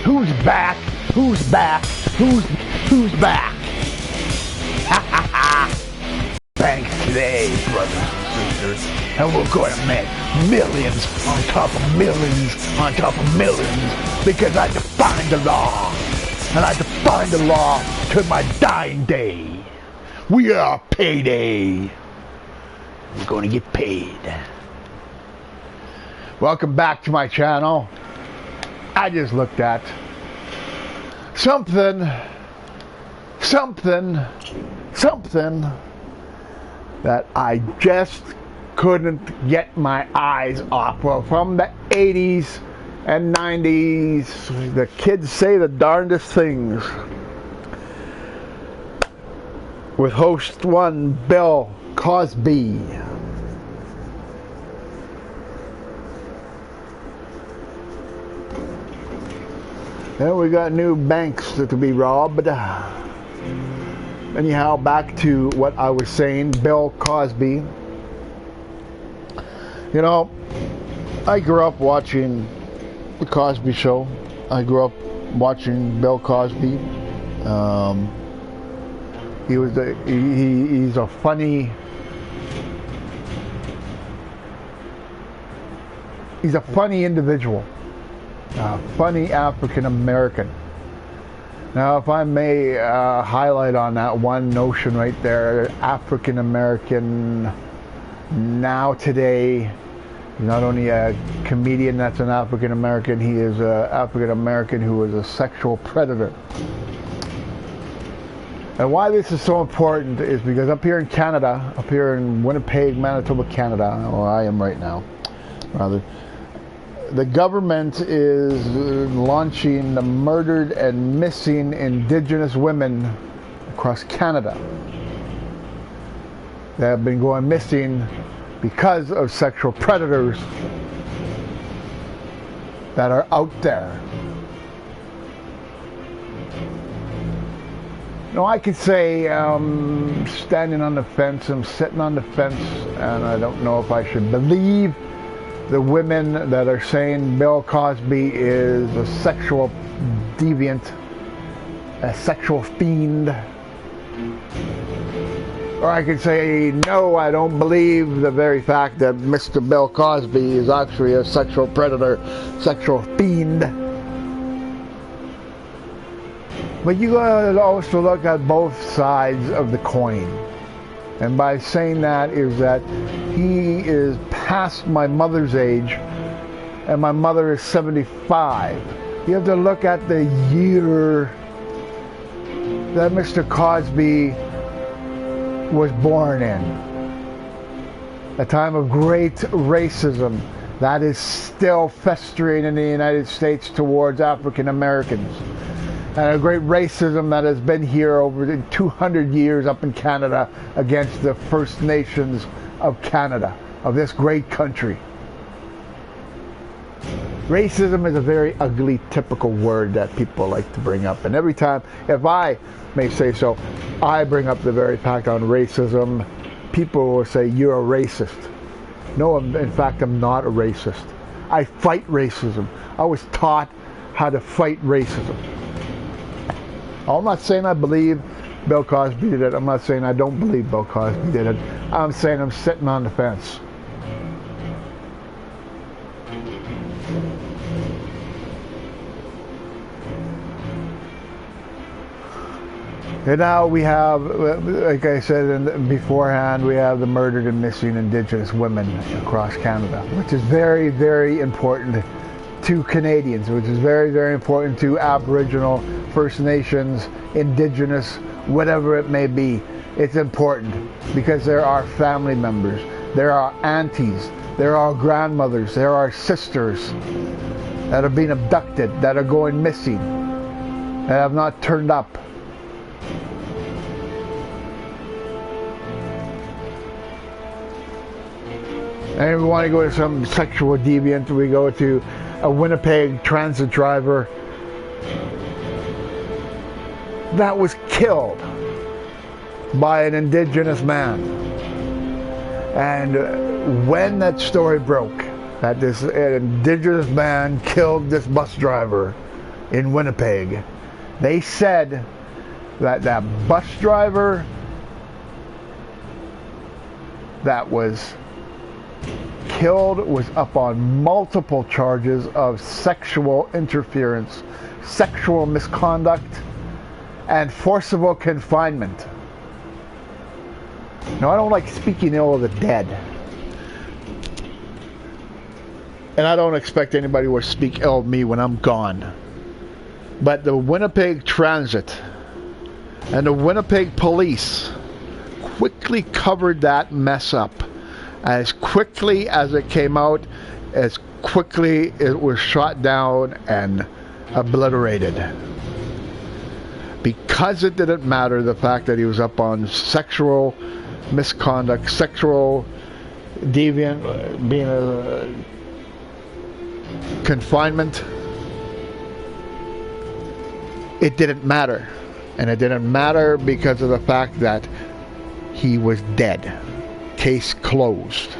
Who's back? Who's back? Who's back? Ha ha ha! Thanks today, brothers and sisters, and we're going to make millions on top of millions on top of millions because I defined the law, and I defined the law to my dying day. We are payday. We're going to get paid. Welcome back to my channel. I just looked at something that I just couldn't get my eyes off. Well, from the 80s and 90s, the kids say the darndest things. With host one, Bill Cosby. And we got new banks to be robbed. Anyhow, back to what I was saying, Bill Cosby. You know, I grew up watching the Cosby Show. I grew up watching Bill Cosby. He's a funny individual. Funny African American. Now, if I may highlight on that one notion right there, African American now today, not only a comedian that's an African American, he is an African American who is a sexual predator. And why this is so important is because up here in Canada, up here in Winnipeg, Manitoba, Canada, where I am right now, rather, the government is launching the murdered and missing Indigenous women across Canada. They have been going missing because of sexual predators that are out there. No, I could say standing on the fence, I'm sitting on the fence, and I don't know if I should believe the women that are saying Bill Cosby is a sexual deviant, a sexual fiend. Or I could say, no, I don't believe the very fact that Mr. Bill Cosby is actually a sexual predator, sexual fiend. But you gotta also look at both sides of the coin. And by saying that is that he is past my mother's age, and my mother is 75. You have to look at the year that Mr. Cosby was born in. A time of great racism that is still festering in the United States towards African Americans. And a great racism that has been here over 200 years up in Canada against the First Nations of Canada, of this great country. Racism is a very ugly, typical word that people like to bring up. And every time, if I may say so, I bring up the very fact on racism, people will say, you're a racist. No, in fact, I'm not a racist. I fight racism. I was taught how to fight racism. I'm not saying I believe Bill Cosby did it. I'm not saying I don't believe Bill Cosby did it. I'm saying I'm sitting on the fence. And now we have, like I said beforehand, we have the murdered and missing Indigenous women across Canada, which is very, very important to Canadians, which is very, very important to Aboriginal, First Nations, Indigenous, whatever it may be. It's important because there are family members, there are aunties, there are grandmothers, there are sisters that are being abducted, that are going missing, that have not turned up. And if we want to go to some sexual deviant, we go to a Winnipeg transit driver that was killed by an Indigenous man. And when that story broke, that this Indigenous man killed this bus driver, in Winnipeg. They said that that bus driver that was killed was up on multiple charges of sexual interference, sexual misconduct, and forcible confinement. Now, I don't like speaking ill of the dead. And I don't expect anybody to speak ill of me when I'm gone. But the Winnipeg Transit and the Winnipeg Police quickly covered that mess up. As quickly as it came out, as quickly it was shot down and obliterated. Because it didn't matter the fact that he was up on sexual misconduct, sexual deviant, being a confinement, it didn't matter. And it didn't matter because of the fact that he was dead. Case closed.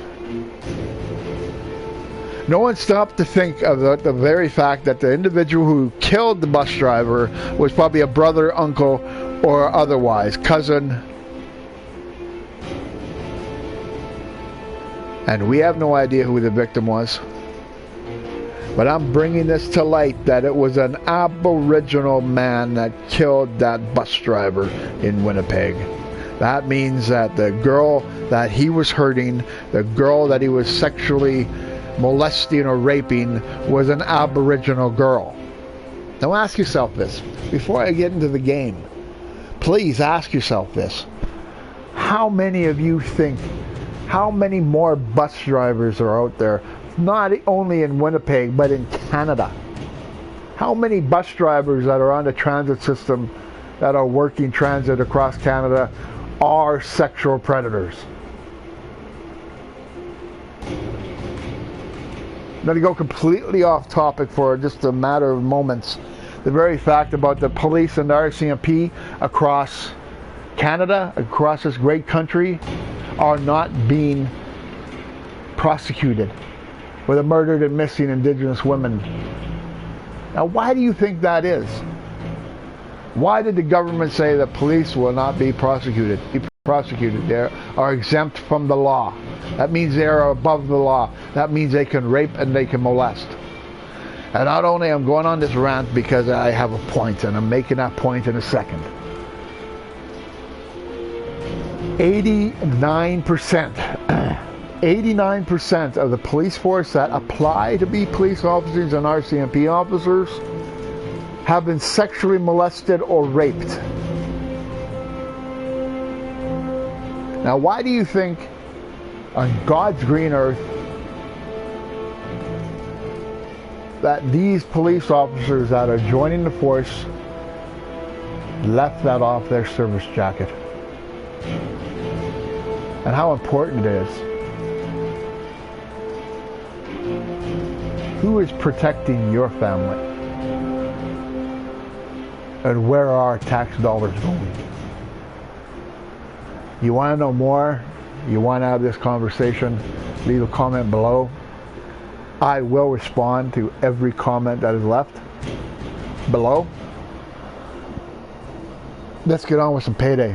No one stopped to think of the very fact that the individual who killed the bus driver was probably a brother, uncle, or otherwise, cousin. And we have no idea who the victim was. But I'm bringing this to light that it was an Aboriginal man that killed that bus driver in Winnipeg. That means that the girl that he was hurting, the girl that he was sexually molesting or raping, was an Aboriginal girl. Now ask yourself this. Before I get into the game, please ask yourself this. How many of you think, how many more bus drivers are out there, not only in Winnipeg, but in Canada? How many bus drivers that are on the transit system, that are working transit across Canada, are sexual predators? I'm going to go completely off topic for just a matter of moments. The very fact about the police and the RCMP across Canada, across this great country, are not being prosecuted for the murdered and missing Indigenous women. Now, why do you think that is? Why did the government say that police will not be prosecuted? They are exempt from the law. That means they are above the law. That means they can rape and they can molest. And not only I'm going on this rant because I have a point, and I'm making that point in a second. 89% of the police force that apply to be police officers and RCMP officers have been sexually molested or raped. Now, why do you think on God's green earth that these police officers that are joining the force left that off their service jacket? And how important it is. Who is protecting your family? And where are our tax dollars going? You want to know more? You want to have this conversation? Leave a comment below. I will respond to every comment that is left below. Let's get on with some payday.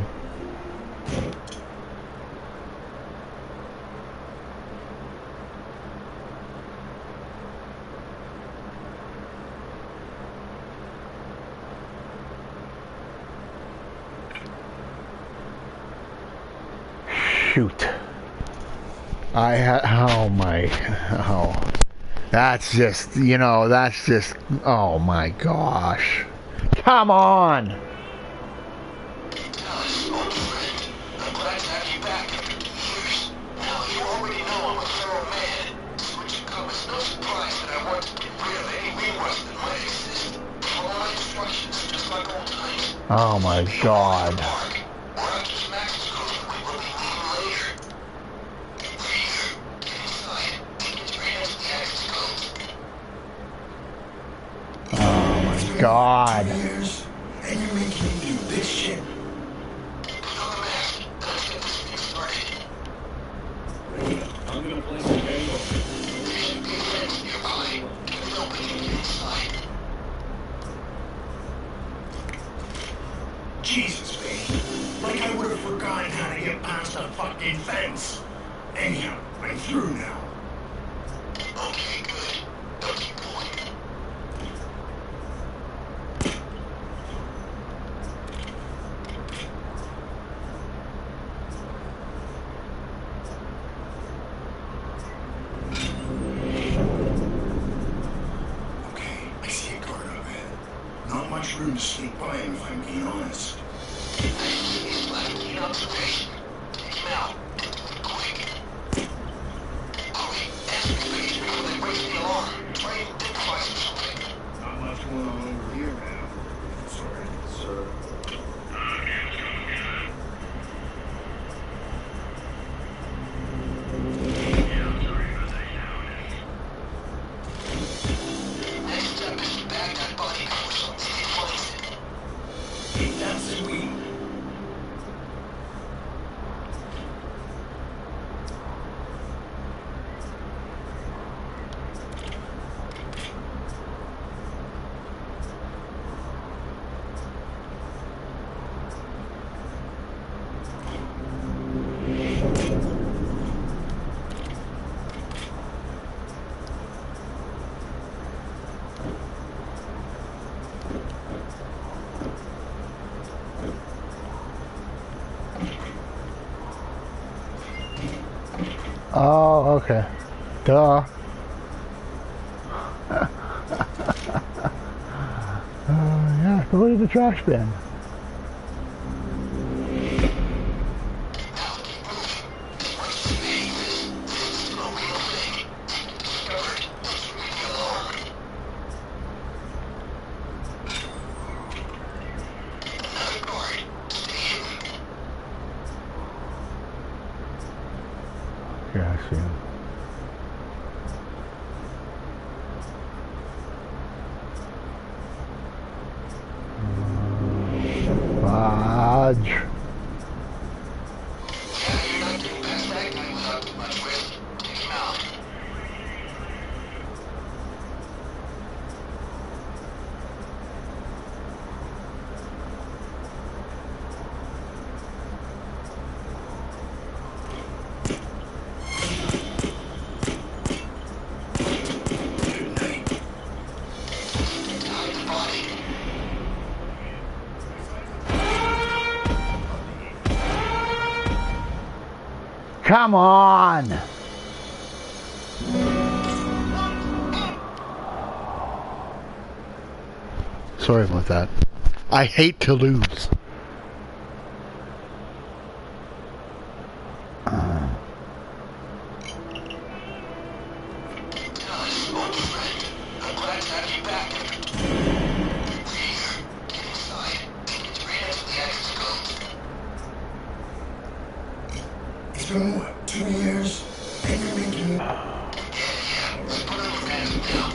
Shoot. That's just, oh my gosh. Come on! Oh my God. God. And you're making me do this shit. I'm gonna play some games. Jesus, babe. Like I would have forgotten how to get past a fucking fence. Anyhow, I'm through now. Okay, good. Now keep going. Okay, I see a guard up ahead. Not much room to sneak by him if I'm being honest. He's like an observation. Take him out. Quick. Hurry, answer the page before they raise the alarm. Try and improvise or something. Not much going on over here now. Sorry, sir. Next step is to bag that body before some idiot finds it. Ain't that sweet? Oh, okay. Duh. Yeah, go to the trash bin. Yeah, I see him. Fudge. Yeah, you're not getting past that guy without too much risk. Take him out. Good night. Hide the body. Come on! Sorry about that. I hate to lose. Nice, old friend. I'm glad to have you back. Here, get inside. Get your hands on the access code. It's been what, 2 years? And you're making... Yeah, put on your pants now.